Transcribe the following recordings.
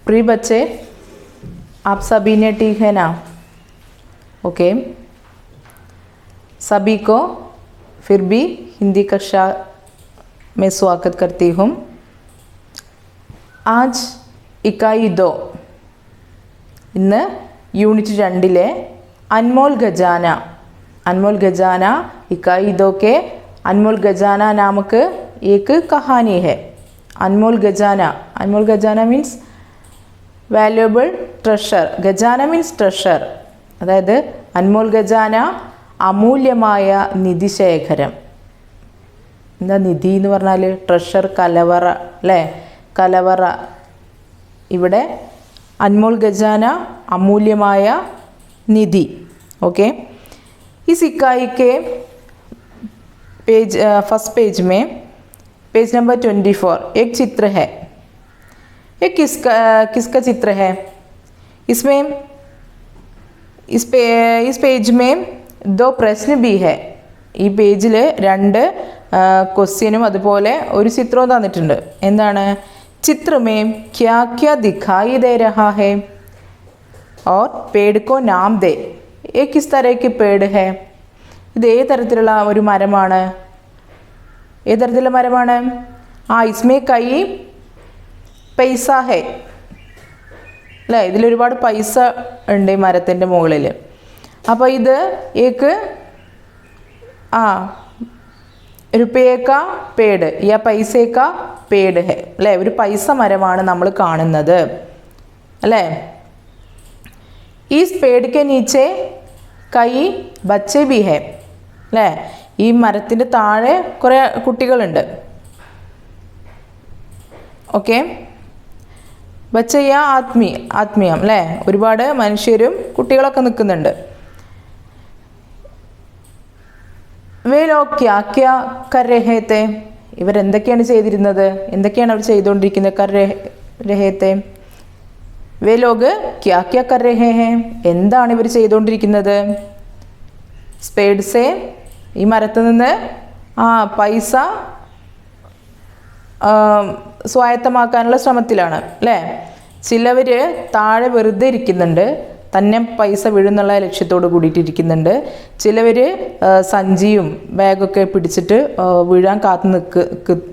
प्रिय बच्चे, आप सभी ने ठीक है ना? ओके, सभी को फिर भी हिंदी कक्षा में स्वागत करती हूँ। आज इकाई 2 ഇന്ന് യൂണിറ്റ് 2 अनमोल खजाना इकाई 2 के अनमोल खजाना नामक एक कहानी है। अनमोल खजाना मीन्स വാല്യുബിൾ ട്രഷർ. ഖജാന മീൻസ് ട്രഷർ, അതായത് അൻമോൽ ഖജാന അമൂല്യമായ നിധിശേഖരം. എന്താ നിധി എന്ന് പറഞ്ഞാൽ? ട്രഷർ, കലവറ അല്ലേ? കലവറ. ഇവിടെ अनमोल खजाना अमूल्यമായ निधि. ओके, इस इकाई के फर्स्ट पेज में पेज नंबर 24 एक चित्र है. ये किसका चित्र है? इसमें इस पेज में 2 प्रश्न भी है. ഈ പേജിൽ 2 ക്വസ്റ്റ്യനും അതുപോലെ ഒരു ചിത്രവും തന്നിട്ടുണ്ട്. എന്താണ്? चित्र में क्या क्या दिखाई दे रहा है और पेड़ को नाम दे. ये किस तरह के पेड़ है? ഇത് ഏത് തരത്തിലുള്ള ഒരു മരമാണ്? ഏത് തരത്തിലുള്ള മരമാണ്? इसमें कई पैसा है അല്ലേ? ഇതിലൊരുപാട് പൈസ ഉണ്ട് ഈ മരത്തിൻ്റെ മുകളിൽ. അപ്പോൾ ഇത് एक रुपये का पेड़ या पैसे का पेड़ है അല്ലേ? ഒരു പൈസ മരമാണ് നമ്മൾ കാണുന്നത് അല്ലേ? इस पेड़ के नीचे कई बच्चे भी है അല്ലേ? ഈ മരത്തിൻ്റെ താഴെ കുറേ കുട്ടികളുണ്ട്. ഓക്കെ, ബച്ചയ ആത്മീയം അല്ലേ? ഒരുപാട് മനുഷ്യരും കുട്ടികളൊക്കെ നിൽക്കുന്നുണ്ട്. വേ ലോഗ് ക്യാ ക്യാ കർ രഹേ തെ. ഇവരെന്തൊക്കെയാണ് ചെയ്തിരുന്നത്? എന്തൊക്കെയാണ് അവർ ചെയ്തുകൊണ്ടിരിക്കുന്നത്? കർ രഹേ തെ. വേ ലോഗ് ക്യാ ക്യാ കർ രഹേ ഹേ. എന്താണ് ഇവർ ചെയ്തുകൊണ്ടിരിക്കുന്നത്? സ്പേഡ്സെ, ഈ മരത്തിൽ നിന്ന് പൈസ സ്വായത്തമാക്കാനുള്ള ശ്രമത്തിലാണ് അല്ലേ? ചിലവർ താഴെ വെറുതെ ഇരിക്കുന്നുണ്ട്, തന്നെ പൈസ വീഴുന്നുള്ള ലക്ഷ്യത്തോട് കൂടിയിട്ടിരിക്കുന്നുണ്ട്. ചിലവർ സഞ്ചിയും ബാഗൊക്കെ പിടിച്ചിട്ട് വീഴാൻ കാത്തു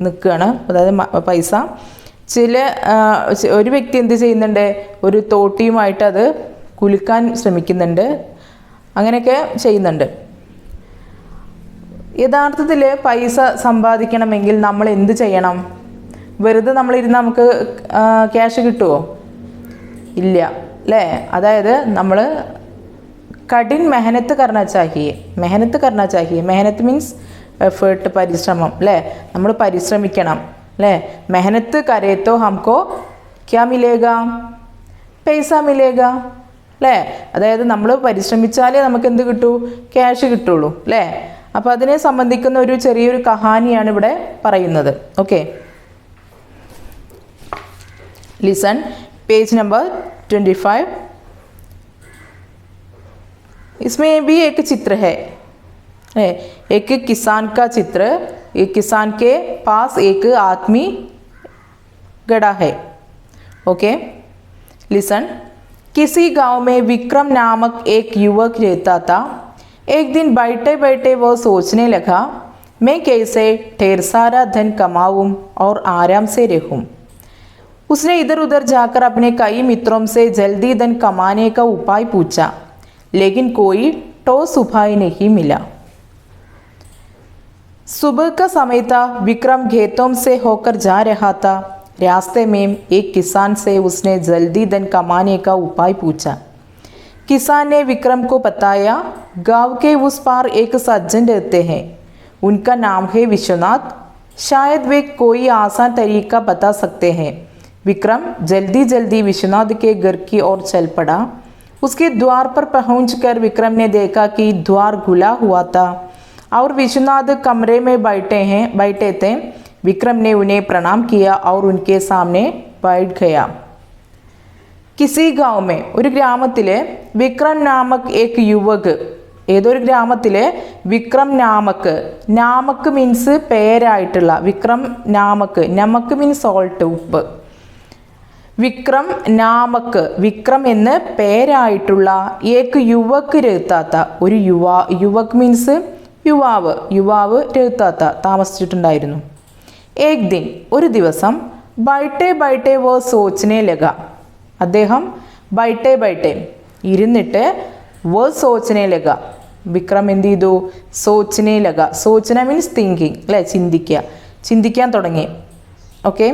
നിൽക്കുകയാണ്, അതായത് പൈസ. ഒരു വ്യക്തി എന്ത് ചെയ്യുന്നുണ്ട്? ഒരു തോട്ടിയുമായിട്ട് അത് കുലുക്കാൻ ശ്രമിക്കുന്നുണ്ട്. അങ്ങനെയൊക്കെ ചെയ്യുന്നുണ്ട്. യഥാർത്ഥത്തിൽ പൈസ സമ്പാദിക്കണമെങ്കിൽ നമ്മൾ എന്ത് ചെയ്യണം? വെറുതെ നമ്മളിരുന്ന് നമുക്ക് ക്യാഷ് കിട്ടുമോ? ഇല്ല അല്ലേ? അതായത് നമ്മൾ കഠിൻ മെഹനത്ത് കർണ ചാഹിയെ. മെഹനത്ത് മീൻസ് എഫേർട്ട്, പരിശ്രമം അല്ലേ? നമ്മൾ പരിശ്രമിക്കണം അല്ലേ? മെഹനത്ത് കരേ തോ ഹംകോ ക്യാ മിലേഗ? പൈസ മിലേഗ അല്ലേ? അതായത് നമ്മൾ പരിശ്രമിച്ചാലേ നമുക്ക് എന്ത് കിട്ടൂ? ക്യാഷ് കിട്ടുള്ളൂ അല്ലേ? അപ്പോൾ അതിനെ സംബന്ധിക്കുന്ന ഒരു ചെറിയൊരു കഹാനിയാണ് ഇവിടെ പറയുന്നത്. Okay, listen page number 25. इसमें भी एक चित्र है, एक किसान का चित्र. एक किसान के पास एक आदमी गड़ा है. Okay, listen. किसी गांव में विक्रम नामक एक युवक रहता था. एक दिन बैठे बैठे वो सोचने लगा, मैं कैसे ढेर सारा धन कमाऊं और आराम से रहूं. उसने इधर उधर जाकर अपने कई मित्रों से जल्दी धन कमाने का उपाय पूछा, लेकिन कोई ठोस उपाय नहीं मिला. सुबह का समय था. विक्रम खेतों से होकर जा रहा था. रास्ते में एक किसान से उसने जल्दी धन कमाने का उपाय पूछा. किसान ने विक्रम को बताया, गांव के उस पार एक सज्जन रहते हैं, उनका नाम है विश्वनाथ. शायद वे कोई आसान तरीका बता सकते हैं. विक्रम जल्दी जल्दी विश्वनाथ के घर की ओर चल पड़ा. उसके द्वार पर पहुंचकर विक्रम ने देखा कि द्वार खुला हुआ था और विश्वनाथ कमरे में बैठे थे. विक्रम ने उन्हें प्रणाम किया और उनके सामने बैठ गया. किसी गांव में, ഒരു ഗ്രാമത്തിലെ വിക്രം നാമക് ഏക് യുവക്. ഏതൊരു ഗ്രാമത്തിലെ വിക്രം നാമക് മീൻസ് പേരായിട്ടുള്ള. വിക്രം നാമക് മീൻസ് സോൾട്ട്, ഉപ്പ്. വിക്രം നാമക്ക് വിക്രം എന്ന് പേരായിട്ടുള്ള ഏക്ക് യുവക്ക് രഹത്താത്ത ഒരു യുവക് മീൻസ് യുവാവ് രഹത്താത്ത താമസിച്ചിട്ടുണ്ടായിരുന്നു. ഏക് ദിൻ ഒരു ദിവസം ബൈട്ടെ വോ സോച്ചനെ ലഗ അദ്ദേഹം ബൈട്ടെ ഇരുന്നിട്ട് വോ സോച്ചനെ ലഗ വിക്രം എന്ത് ചെയ്തു സോച്ചനെ ലഗ സോച്ചന മീൻസ് തിങ്കിങ് അല്ലേ ചിന്തിക്കാൻ തുടങ്ങി. ഓക്കെ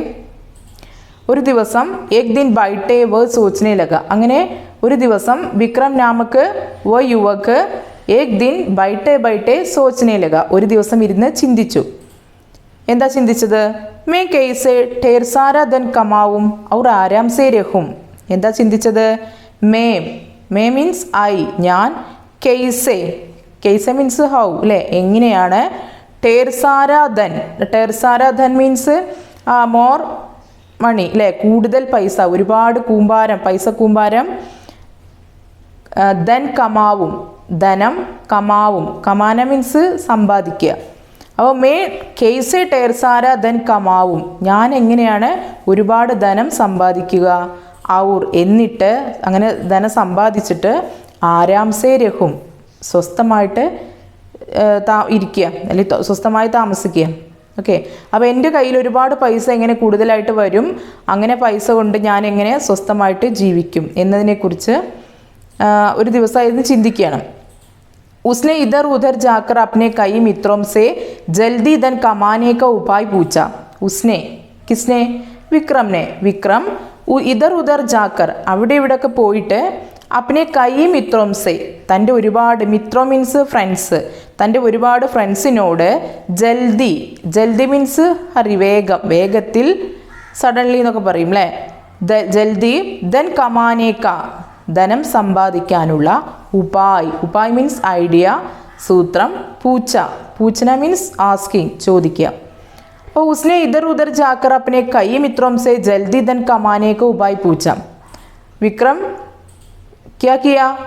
ഒരു ദിവസം ഏക് ദിൻ ബൈട്ടെ വോ സോച്ചനെ ലഗ അങ്ങനെ ഒരു ദിവസം വിക്രം നാമക്ക് വോ യുവക്ക് ഏക് ദിൻ ബൈട്ടെ സോച്ചനെ ലഗ ഒരു ദിവസം ഇരുന്ന് ചിന്തിച്ചു. എന്താ ചിന്തിച്ചത്? May കെയ്സെ ഠേർ സാരാ Dhan കമാവും our Aram say രഹും. എന്താ ചിന്തിച്ചത്? മേ മീൻസ് ഐ ഞാൻ, കെയ്സെ മീൻസ് ഹൗ അല്ലേ എങ്ങനെയാണ്, ഠേർ സാരാ ധൻ മീൻസ് മോർ മണി അല്ലേ കൂടുതൽ പൈസ, ഒരുപാട് പൈസ കൂമ്പാരം, ധൻ കമാവും ധനം കമാവും, കമാന മീൻസ് സമ്പാദിക്കുക. അപ്പോൾ മേ കെയ്സെ ഠേർ സാരാ ധൻ കമാവും ഞാൻ എങ്ങനെയാണ് ഒരുപാട് ധനം സമ്പാദിക്കുക, ഔർ എന്നിട്ട് അങ്ങനെ ധനം സമ്പാദിച്ചിട്ട് ആരാംസേ രഹും സ്വസ്ഥമായിട്ട് ഇരിക്കുക അല്ലെങ്കിൽ സ്വസ്ഥമായി താമസിക്കുക. ഓക്കെ അപ്പോൾ എൻ്റെ കയ്യിൽ ഒരുപാട് പൈസ എങ്ങനെ കൂടുതലായിട്ട് വരും, അങ്ങനെ പൈസ കൊണ്ട് ഞാൻ എങ്ങനെ സ്വസ്ഥമായിട്ട് ജീവിക്കും എന്നതിനെക്കുറിച്ച് ഒരു ദിവസമായിരുന്നു ചിന്തിക്കുകയാണ്. उसने इधर उधर जाकर अपने कई मित्रों से जल्दी धन कमाने का उपाय पूछा. उसने किसने? विक्रम इधर उधर जाकर അവിടെ ഇവിടെയൊക്കെ പോയിട്ട് अपने कई मित्रों से തൻ്റെ ഒരുപാട് മിത്രോ മീൻസ് ഫ്രണ്ട്സ് തൻ്റെ ഒരുപാട് ഫ്രണ്ട്സിനോട് ജൽദി മീൻസ് ഹറി വേഗത്തിൽ സഡൻലി എന്നൊക്കെ പറയും അല്ലേ ജൽദി ധൻ കമാനേക്ക ധനം സമ്പാദിക്കാനുള്ള ഉപായ് മീൻസ് ഐഡിയ, സൂത്രം, പൂച്ചന മീൻസ് ആസ്കിങ് ചോദിക്കുക. അപ്പോൾ ഉസ്നെ ഇധർ ഉധർ ജാക്കർ അപ്നെ കൈ മിത്രോം സെ ജൽദി ധൻ കമാനെ का उपाय पूछा.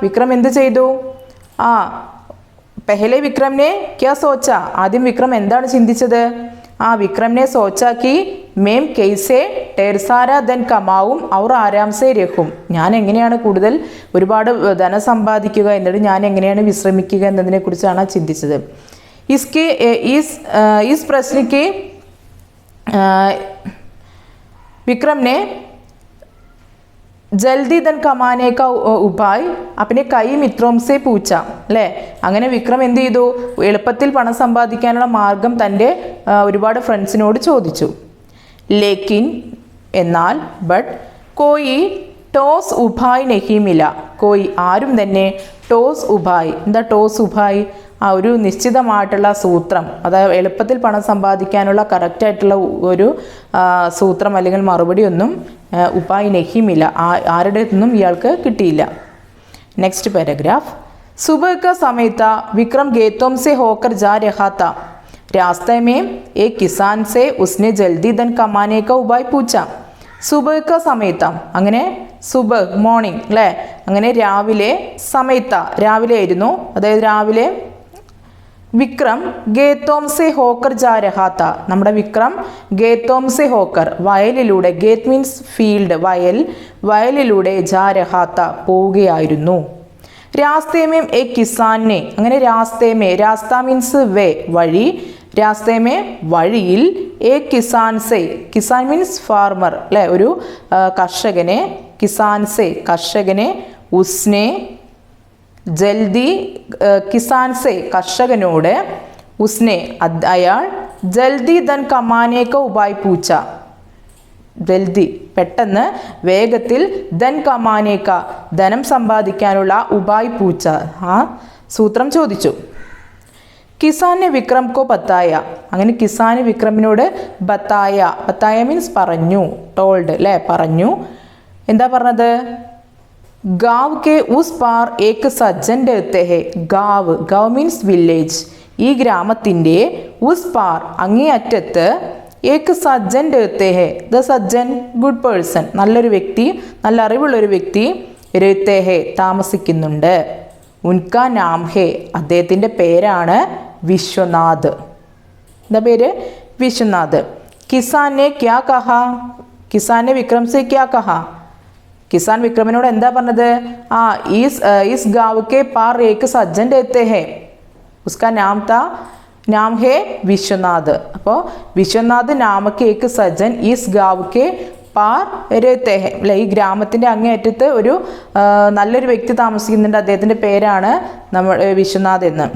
വിക്രം എന്ത് ചെയ്തു? പെഹലെ വിക്രമിനെ ക്യാ സോച്ച ആദ്യം വിക്രം എന്താണ് ചിന്തിച്ചത്? വിക്രമിനെ സോച്ചാക്കി മേം കെയ്സെ ഠേർ സാരാ ധൻ കമാവും ഔർ ആരാംസേ രഹും ഞാൻ എങ്ങനെയാണ് കൂടുതൽ ഒരുപാട് ധനം സമ്പാദിക്കുക, എന്നിട്ട് ഞാൻ എങ്ങനെയാണ് വിശ്രമിക്കുക എന്നതിനെ കുറിച്ചാണ് ചിന്തിച്ചത്. इस प्रश्न के विक्रम ने ജൽദി ധൻ കമാനെ കാ ഉപായ് അപ്പനെ കൈ മിത്രോം സെ പൂച്ച അല്ലേ അങ്ങനെ വിക്രം എന്ത് ചെയ്തു? എളുപ്പത്തിൽ പണം സമ്പാദിക്കാനുള്ള മാർഗം തൻ്റെ ഒരുപാട് ഫ്രണ്ട്സിനോട് ചോദിച്ചു. ലേക്കിൻ എന്നാൽ കോയി ടോസ് ഉപായ് നഹി മില ആരും തന്നെ ടോസ് ഉപായ് എന്താ ടോസ് ഉപായ് ഒരു നിശ്ചിതമായിട്ടുള്ള സൂത്രം അതായത് എളുപ്പത്തിൽ പണം സമ്പാദിക്കാനുള്ള കറക്റ്റായിട്ടുള്ള ഒരു സൂത്രം അല്ലെങ്കിൽ മറുപടി ഒന്നും ഉപായ് നഹിമില്ല ആരുടെ നിന്നും ഇയാൾക്ക് കിട്ടിയില്ല. Next paragraph. सुबह का समय था. विक्रम खेतों से होकर जा रहा था. रास्ते में एक किसान से उसने जल्दी धन कमाने का उपाय पूछा. सुबह का समय था അങ്ങനെ സുബഹ് മോർണിംഗ് അല്ലേ അങ്ങനെ രാവിലെ സമയത്ത രാവിലെ ആയിരുന്നു അതായത് രാവിലെ വിക്രം ഗേത്തോം സെ ഹോക്കർ ജാ രഹാത്ത നമ്മുടെ വിക്രം ഗേത്തോം സെ ഹോക്കർ വയലിലൂടെ ഗേത്ത് മീൻസ് ഫീൽഡ് വയലിലൂടെ ജാ രഹാത്ത പോവുകയായിരുന്നു. രാസ്തേമേം എ കിസാനെ അങ്ങനെ രാസ്ത മീൻസ് വേ വഴി രാസ്തേമേ വഴിയിൽ എ കിസാൻ മീൻസ് ഫാർമർ അല്ലേ ഒരു കർഷകനെ ഉസ്നെ ജൽദി കിസാൻസെ കർഷകനോട് ഉസ്നെ അയാൾ ജൽദി ധൻ കമാനെ കാ ഉപായ് പൂച്ച ജൽദി പെട്ടെന്ന് വേഗത്തിൽ ധൻ കമാനെ കാ ധനം സമ്പാദിക്കാനുള്ള ഉപായ് പൂച്ച സൂത്രം ചോദിച്ചു. കിസാനെ വിക്രം കോ ബത്തായ അങ്ങനെ കിസാന് വിക്രമിനോട് ബത്തായ മീൻസ് പറഞ്ഞു ടോൾഡ് അല്ലേ പറഞ്ഞു. എന്താ പറഞ്ഞത്? गांव के उस पार एक सज्जन रहते हैं. गांव मीन्स വില്ലേജ്. ഈ ഗ്രാമത്തിൻ്റെ ഉസ് പാർ അങ്ങേ അറ്റത്ത് ഏക്ക് സജ്ജൻ രഹത്തെ ഹെ ദ സജ്ജൻ ഗുഡ് പേഴ്സൺ നല്ലൊരു വ്യക്തി നല്ല അറിവുള്ളൊരു വ്യക്തി രഹത്തെ ഹെ താമസിക്കുന്നുണ്ട്. ഉൻകാ നാം ഹെ അദ്ദേഹത്തിൻ്റെ പേരാണ് വിശ്വനാഥ്. എന്താ പേര്? വിശ്വനാഥ്. കിസാനെ ക്യാ കഹാ किसान ने विक्रम से क्या कहा? किसान വിക്രമിനോട് എന്താ പറഞ്ഞത്? इस गांव के पार एक सज्जन रहते हैं, उसका नाम है विश्वनाथ. അപ്പോൾ വിശ്വനാഥ് നാമക്ക് एक सज्जन इस गांव के പാർ रहते हैं. അല്ലെ, ഈ ഗ്രാമത്തിൻ്റെ അങ്ങേയറ്റത്ത് ഒരു നല്ലൊരു വ്യക്തി താമസിക്കുന്നുണ്ട്, അദ്ദേഹത്തിൻ്റെ പേരാണ് വിശ്വനാഥ് എന്ന്.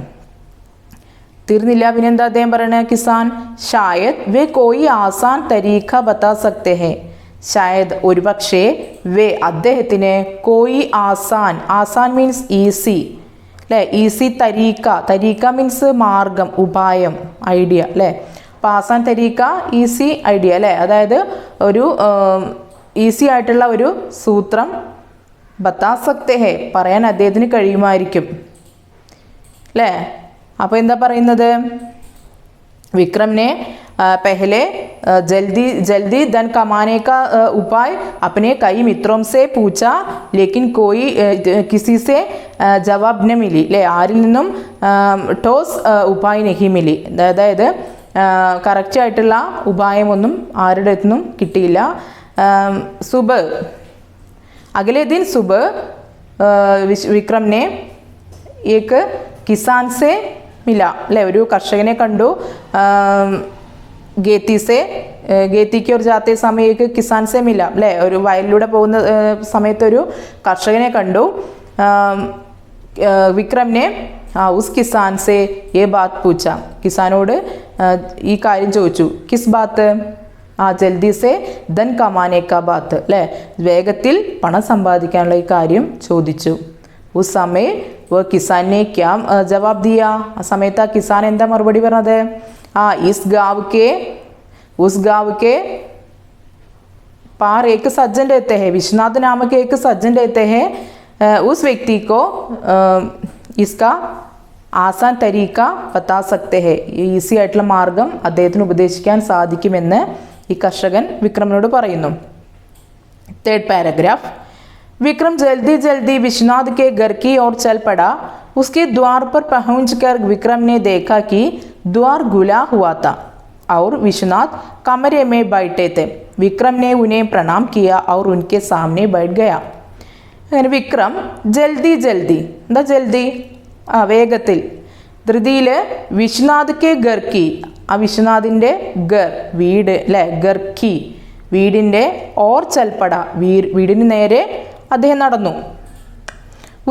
തീർന്നില്ല, പിന്നെന്താ അദ്ദേഹം പറയണത്? കിസാൻ ഷായദ് വേ കോയി ആസാൻ തരീഖ ബത്താ സക്തേ ഹെ. ഷായദ് ഒരു പക്ഷേ വേ അദ്ദേഹത്തിന് കോയി ആസാൻ മീൻസ് ഈസി അല്ലേ, ഈസി തരീക്ക മീൻസ് മാർഗം, ഉപായം, ഐഡിയ അല്ലേ. അപ്പോൾ ആസാൻ തരീക്ക ഈസി ഐഡിയ അല്ലേ, അതായത് ഒരു ഈസി ആയിട്ടുള്ള ഒരു സൂത്രം ബത്താ സക്തേ ഹെ പറയാൻ അദ്ദേഹത്തിന് കഴിയുമായിരിക്കും അല്ലേ. അപ്പോൾ എന്താ പറയുന്നത്? विक्रम ने पहले जल्दी धन कमाने का उपाय अपने कई मित्रों से पूछा, लेकिन कोई किसी से जवाब न मिली. ले ആരിൽ നിന്നും ടോസ് ഉപായ नहीं मिली. അതായത് കറക്റ്റ് ആയിട്ടുള്ള ഉപായമൊന്നും ആരുടെ അടുത്തുനിന്നും കിട്ടിയില്ല. अगले दिन सुबह विक्रम ने एक किसान से മില അല്ലേ, ഒരു കർഷകനെ കണ്ടു. ഗേത്തിക്ക് ഒരു ജാത്തെ സമയത്ത് കിസാൻ സെ മില അല്ലേ, ഒരു വയലിലൂടെ പോകുന്ന സമയത്ത് ഒരു കർഷകനെ കണ്ടു. വിക്രമിനെ ഉസ് കിസാൻ സെ യേ ബാത് പൂച്ച, കിസാനോട് ഈ കാര്യം ചോദിച്ചു. കിസ് ബാത്ത്? ജൽദി സെ ധൻ കമാനെ കാ ബാത്ത് അല്ലേ, വേഗത്തിൽ പണം സമ്പാദിക്കാനുള്ള ഈ കാര്യം ചോദിച്ചു. उस समय वह किसान ने क्या जवाब दिया? आ സമയത്ത് ആ കിസാൻ എന്താ മറുപടി പറഞ്ഞത്? उस गांव के पार एक सज्जन रहते हैं, विश्वनाथ नाम के एक सज्जन रहते हैं, उस व्यक्ति को इसका ആസാൻ തരീക്ക ബത്താ സക്തേ ഹെ, ഈസി ആയിട്ടുള്ള മാർഗം അദ്ദേഹത്തിന് ഉപദേശിക്കാൻ സാധിക്കുമെന്ന് ഈ കർഷകൻ വിക്രമിനോട് പറയുന്നു. Third paragraph. विक्रम जल्दी विश्वनाथ के घर की ओर चल पड़ा. उसके द्वार पर पहुंचकर विक्रम ने देखा कि द्वार खुला हुआ था और विश्वनाथ कमरे में बैठे थे. विक्रम ने उन्हें प्रणाम किया और उनके सामने बैठ गया. അങ്ങനെ വിക്രം ജൽദി എന്താ ജൽദി? വേഗത്തിൽ, ധൃതിയിൽ വിശ്വനാഥ് കെ ഗർക്കി, ആ വിശ്വനാഥിൻ്റെ ഗർ വീട് അല്ലേ, ഗർക്കി വീടിൻ്റെ ഓർ ചൽപ്പട വീടിന് നേരെ അദ്ദേഹം നടന്നു.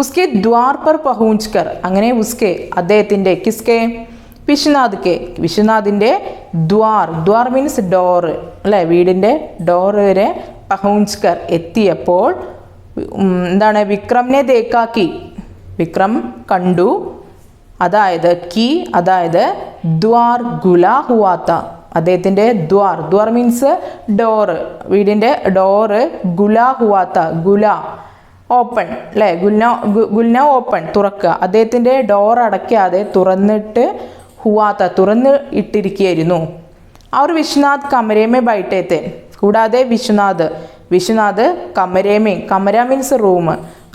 ഉസ്കെ ദ്വാർ പർ പഹൂഞ്ച്കർ, അങ്ങനെ ഉസ്കെ അദ്ദേഹത്തിൻ്റെ, കിസ്കെ വിശ്വനാഥിൻ്റെ ദ്വാർ മീൻസ് ഡോർ അല്ലേ, വീടിൻ്റെ ഡോർ വരെ പഹൂഞ്ച്കർ എത്തിയപ്പോൾ എന്താണ്? വിക്രമിനെ ദേക്കാക്കി, വിക്രം കണ്ടു. അതായത് ദ്വാർ ഗുലാ ഹുവാത്ത, അദ്ദേഹത്തിൻ്റെ ദ്വാർ മീൻസ് ഡോറ്, വീടിൻ്റെ ഡോറ്, ഗുലാ ഹുവാത്ത ഗുല ഓപ്പൺ അല്ലേ, ഗുൽന ഓപ്പൺ തുറക്കുക, അദ്ദേഹത്തിൻ്റെ ഡോർ അടയ്ക്കാതെ തുറന്ന് ഇട്ടിരിക്കുകയായിരുന്നു. അവർ വിശ്വനാഥ് കമരേമേ ബൈട്ടേത്തെ, കൂടാതെ വിശ്വനാഥ് കമര മീൻസ്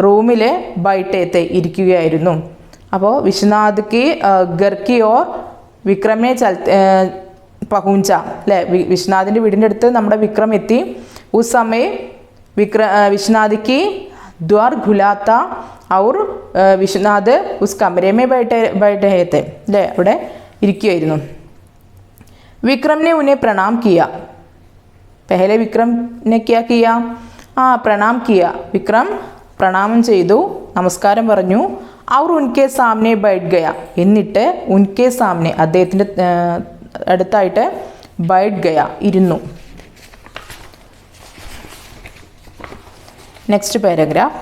റൂമിൽ ബൈട്ടേത്തെ ഇരിക്കുകയായിരുന്നു. അപ്പോൾ വിശ്വനാഥ് കി ഗർക്കി ഓർ വിക്രമെ പഹൂഞ്ച അല്ലേ, വിശ്വനാഥിൻ്റെ വീടിൻ്റെ അടുത്ത് നമ്മുടെ വിക്രം എത്തി. ഉസ് സമയം വിശ്വനാഥ് കി ദ്വാർ ഖുലാത്ത ഔർ വിശ്വനാഥ് ഉസ് കമരേമേ ബൈഠേത്തെ അല്ലേ, അവിടെ ഇരിക്കുകയായിരുന്നു. വിക്രം ने उन्हें प्रणाम किया. पहले विक्रम ने क्या किया? प्रणाम किया. വിക്രം പ്രണാമം ചെയ്തു, നമസ്കാരം പറഞ്ഞു. ഔർ ഉൻകെ സാമനെ ബൈഠ് ഗയ, എന്നിട്ട് ഉൻകെ സാമനെ അദ്ദേഹത്തിൻ്റെ അടുത്തായിട്ട് ബൈഠ് ഗയ ഇരുന്നു. Next paragraph.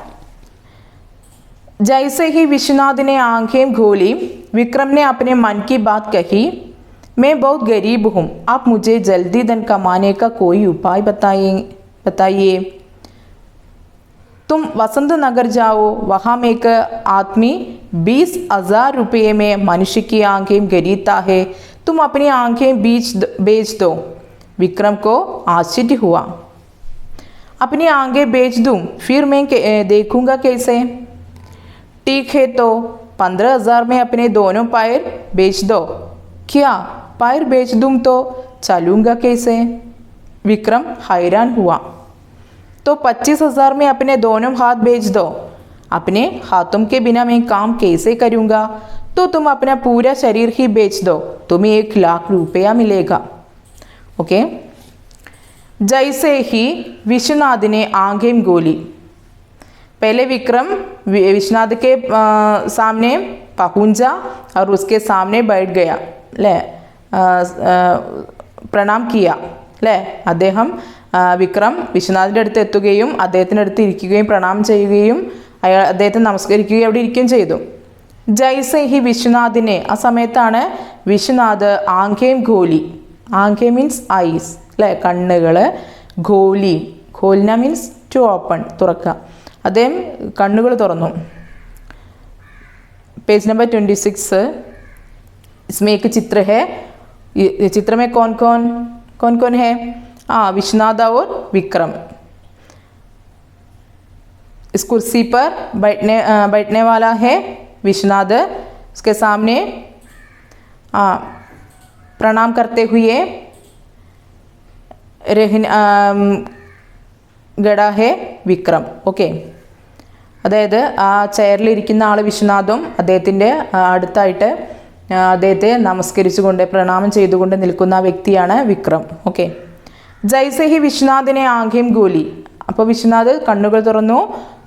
जैसे ही विश्वनाथ ने आंखें खोली, विक्रम ने अपने मन की बात कही. मैं बहुत गरीब हूँ, आप मुझे जल्दी धन कमाने का कोई उपाय बताइए. तुम वसंत नगर जाओ, वहाँ में एक आदमी 20,000 रुपये में मनुष्य की आंखें खरीदता है. तुम अपनी आंखें बेच दो. विक्रम को आश्चर्य हुआ. अपनी आंखें बेच दूँ, फिर मैं देखूँगा कैसे? ठीक है, तो 15,000 में अपने दोनों पैर बेच दो. क्या पैर बेच दूँ तो चलूँगा कैसे? विक्रम हैरान हुआ। तो 25,000 में अपने दोनों हाथ बेच दो। अपने हाथों के बिना मैं काम कैसे करूँगा? तो तुम अपना पूरा शरीर ही बेच दो, तुम्हें 1,00,000 रुपया मिलेगा। ओके। जैसे ही विश्वनाथ ने आंखें गोली। पहले विक्रम विश्वनाथ के सामने पहुंचा और उसके सामने बैठ गया ले, പ്രണാം കിയ അല്ലേ. അദ്ദേഹം വിക്രം വിശ്വനാഥിൻ്റെ അടുത്ത് എത്തുകയും അദ്ദേഹത്തിൻ്റെ അടുത്ത് ഇരിക്കുകയും പ്രണാം ചെയ്യുകയും അദ്ദേഹത്തെ നമസ്കരിക്കുകയും അവിടെ ഇരിക്കുകയും ചെയ്തു. ജൈസെ ഹി വിശ്വനാഥിനെ, ആ സമയത്താണ് വിശ്വനാഥ് ആംഖേം ഖോലി, ആംഖേ മീൻസ് ഐസ് അല്ലേ, കണ്ണുകൾ, ഖോലി ഖോലിന മീൻസ് ടു ഓപ്പൺ, തുറക്കുക. അദ്ദേഹം കണ്ണുകൾ തുറന്നു. पेज नंबर 26, इसमें एक चित्र है. चित्र में कौन कौन है? विश्वनाथ और विक्रम. इस कुर्सी पर बैठने वाला है विश्वनाथ. उसके सामने प्रणाम करते हुए गड़ा है विक्रम. ओके. അതായത് ആ ചെയറിലിരിക്കുന്ന ആൾ വിശ്വനാഥും അദ്ദേഹത്തിൻ്റെ അടുത്തായിട്ട് അദ്ദേഹത്തെ നമസ്കരിച്ചുകൊണ്ട് പ്രണാമം ചെയ്തുകൊണ്ട് നിൽക്കുന്ന വ്യക്തിയാണ് വിക്രം. ഓക്കെ. ജൈസെ ഹി വിശ്വനാഥിനെ ആംഖേം ഗോലി. അപ്പോൾ വിശ്വനാഥ് കണ്ണുകൾ തുറന്നു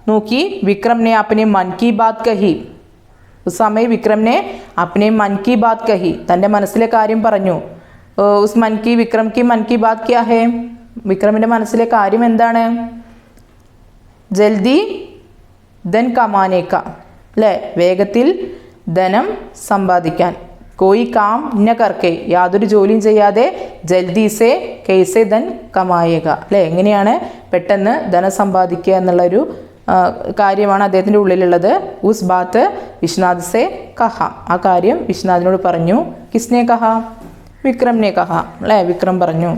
നോക്കി. വിക്രമിനെ അപ്പനെ മൻ കി ബാത് കഹി. ഉസ് സമയ വിക്രമിനെ അപ്പനെ മൻ കി ബാത് കഹി, തൻ്റെ മനസ്സിലെ കാര്യം പറഞ്ഞു. ഉസ് വിക്രം കി മൻ കി ബാത് ക്യാ ഹേ? വിക്രമിൻ്റെ മനസ്സിലെ കാര്യം എന്താണ്? ജൽദി ധൻ കമാനേക്ക അല്ലേ, വേഗത്തിൽ ധനം സമ്പാദിക്കാൻ. കോയി കാം ന കർക്കെ, യാതൊരു ജോലിയും ചെയ്യാതെ ജൽദി സേ കൈസെ ധൻ കമായേക അല്ലേ, എങ്ങനെയാണ് പെട്ടെന്ന് ധനം സമ്പാദിക്കുക എന്നുള്ളൊരു കാര്യമാണ് അദ്ദേഹത്തിൻ്റെ ഉള്ളിലുള്ളത്. ഉസ് ബാത്ത് വിശ്വനാഥ് സേ കഹ, ആ കാര്യം വിശ്വനാഥിനോട് പറഞ്ഞു. കിസ്നെ കഹ? വിക്രമിനെ കഹ അല്ലേ, വിക്രം പറഞ്ഞു.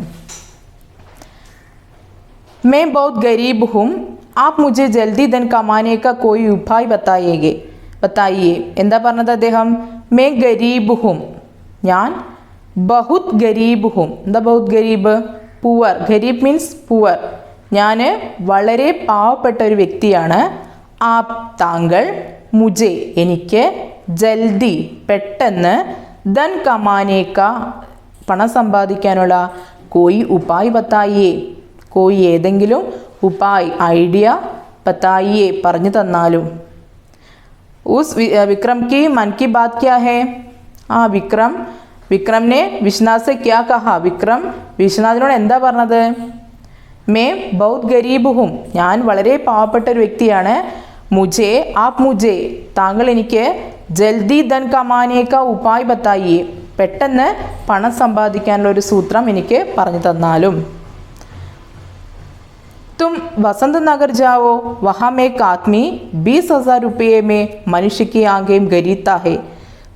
मैं बहुत गरीब हूँ, आप मुझे जल्दी धन कमाने का कोई उपाय बताइए. എന്താ പറഞ്ഞത് അദ്ദേഹം? मैं गरीब हूँ, ഞാൻ बहुत गरीब हूँ. എന്താ बहुत गरीब? പുവർ. Garib means poor. ഞാൻ വളരെ പാവപ്പെട്ട ഒരു വ്യക്തിയാണ്. ആപ് താങ്കൾ, മുജെ എനിക്ക്, ജൽദി പെട്ടെന്ന്, ധൻ കമാനേക്ക പണം സമ്പാദിക്കാനുള്ള, കോയി ഉപായ് ബത്തായിയേ, കോയി ഏതെങ്കിലും, ഉപായ് ഐഡിയ, ബത്തായിയേ പറഞ്ഞു തന്നാലും. ഉസ് വിക്രം കി മൻ കി ബാത് ക്യാ ഹേ? വിക്രം ने വിശ്വനാഥ് से क्या कहा? വിക്രം വിശ്വനാഥിനോട് എന്താ പറഞ്ഞത്? मैं बहुत गरीब हूँ, ഞാൻ വളരെ പാവപ്പെട്ട ഒരു വ്യക്തിയാണ്. മുജെ ആപ് മുജെ, താങ്കൾ എനിക്ക്, ജൽദി ധൻ കമാനെ കാ ഉപായ് ബത്തായിയേ, പെട്ടെന്ന് പണം സമ്പാദിക്കാനുള്ള ഒരു സൂത്രം എനിക്ക് പറഞ്ഞു തന്നാലും. तुम वसंत नगर जाओ, वहाँ में एक आदमी 20,000 रुपये में मनुष्य की आंखें खरीदता है,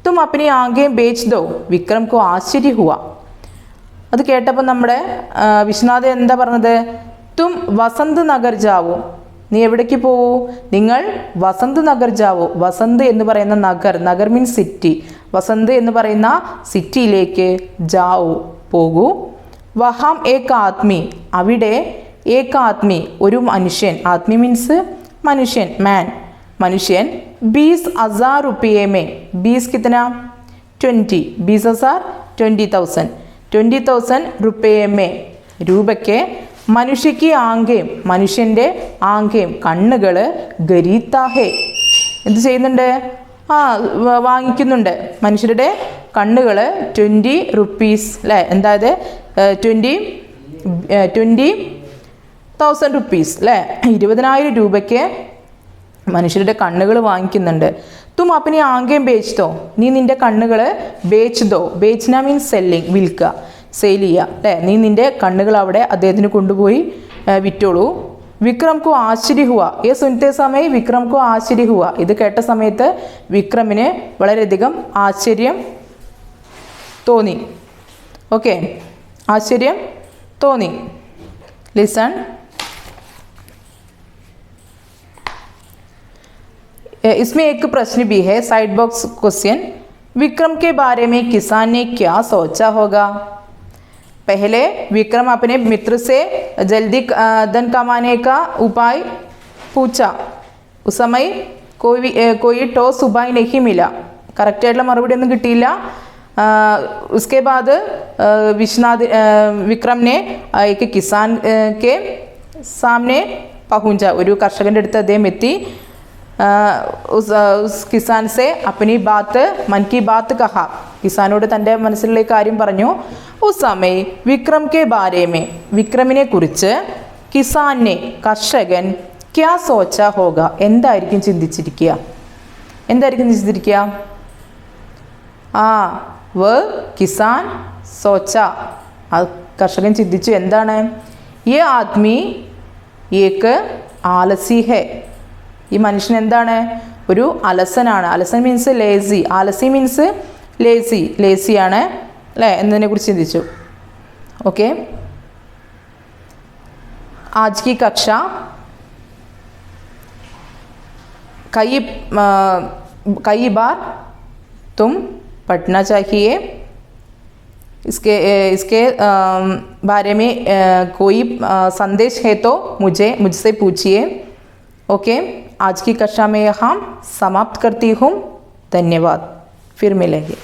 तुम अपनी आंखें बेच दो. വിക്രം को ആശ്ചര്യ हुआ. അത് കേട്ടപ്പോൾ നമ്മുടെ വിശ്വനാഥ് എന്താ പറഞ്ഞത്? തും വസന്ത് നഗർ ജാവോ, നീ എവിടേക്ക് പോവൂ? നിങ്ങൾ വസന്ത് നഗർ ജാവോ. വസന്ത് എന്ന് പറയുന്ന നഗർ മീൻസ് സിറ്റി. വസന്ത് എന്ന് പറയുന്ന സിറ്റിയിലേക്ക് ജാവോ പോകൂ. വഹാം ഏക ആദ്മി, അവിടെ ഏക ആദ്മി ഒരു മനുഷ്യൻ, ആദ്മി മീൻസ് മനുഷ്യൻ, മാൻ, മനുഷ്യൻ 20,000 रुपये में, 20 कितना? 20, 20,000 20,000, 20,000 रुपये में, രൂപയ്ക്ക്, മനുഷ്യക്ക് ആംഗേം, മനുഷ്യൻ്റെ ആംഗേം കണ്ണുകൾ, ഗരീത്താഹേ എന്ത് ചെയ്യുന്നുണ്ട്? വാങ്ങിക്കുന്നുണ്ട്. മനുഷ്യരുടെ കണ്ണുകൾ 20 റുപ്പീസ് അല്ലേ, എന്തായത് 20,000 റുപ്പീസ് അല്ലേ, 20,000 രൂപയ്ക്ക് മനുഷ്യരുടെ കണ്ണുകൾ വാങ്ങിക്കുന്നുണ്ട്. തും അപ്പനി ആംഗേം ബേച്ച്തോ, നീ നിൻ്റെ കണ്ണുകൾ ബേച്ച്തോ. ബേച്ച്ന മീൻസ് സെല്ലിങ്, വിൽക്കുക, സെയിൽ ചെയ്യുക അല്ലേ. നീ നിൻ്റെ കണ്ണുകൾ അവിടെ അദ്ദേഹത്തിന് കൊണ്ടുപോയി വിറ്റോളൂ. വിക്രം കോ ആശ്ചര്യ ഹുവ, ഏ സുനത്തെ സമയം വിക്രം കോ ആശ്ചര്യ ഹുവ, ഇത് കേട്ട സമയത്ത് വിക്രമിന് വളരെയധികം ആശ്ചര്യം തോന്നി. ഓക്കെ, ആശ്ചര്യം തോന്നി. ലിസൺ. इसमें एक प्रश्न भी है, साइड बॉक्स क्वेश्चन. विक्रम के बारे में किसान ने क्या सोचा होगा? पहले विक्रम अपने मित्र से जल्दी धन कमाने का उपाय पूछा. उस समय कोई ठोस उपाय नहीं मिला. करेक्ट आയിട്ടുള്ള മറുപടി ഒന്നും കിട്ടിയില്ല. उसके बाद विक्रम ने एक किसान के सामने पहुंचा. ഒരു കർഷകന്റെ അടുത്ത് അദ്ദേഹം എത്തി. उस किसान से अपनी बात मन की बात कहा. കിസാനോട് തൻ്റെ മനസ്സിലുള്ള കാര്യം പറഞ്ഞു. उस समय विक्रम के बारे में വിക്രമിനെ കുറിച്ച് किसान ने കർഷകൻ क्या सोचा होगा എന്തായിരിക്കും ചിന്തിച്ചിരിക്കുക? ആ വ കിസാൻ സോച്ച കർഷകൻ ചിന്തിച്ചു എന്താണ്? ये आदमी एक आलसी है. ഈ മനുഷ്യൻ എന്താണ്? ഒരു അലസനാണ്. അലസൻ മീൻസ് ലേസി. ആലസി മീൻസ് ലേസിയാണ് അല്ലേ എന്നതിനെ കുറിച്ച് ചിന്തിച്ചു. ഓക്കെ, आज की कक्षा कई बार तुम पढ़ना चाहिए. इसके बारे में कोई संदेश है तो मुझसे पूछिए. ओके, आज की कक्षा में हम समाप्त करती हूँ. धन्यवाद. फिर मिलेंगे.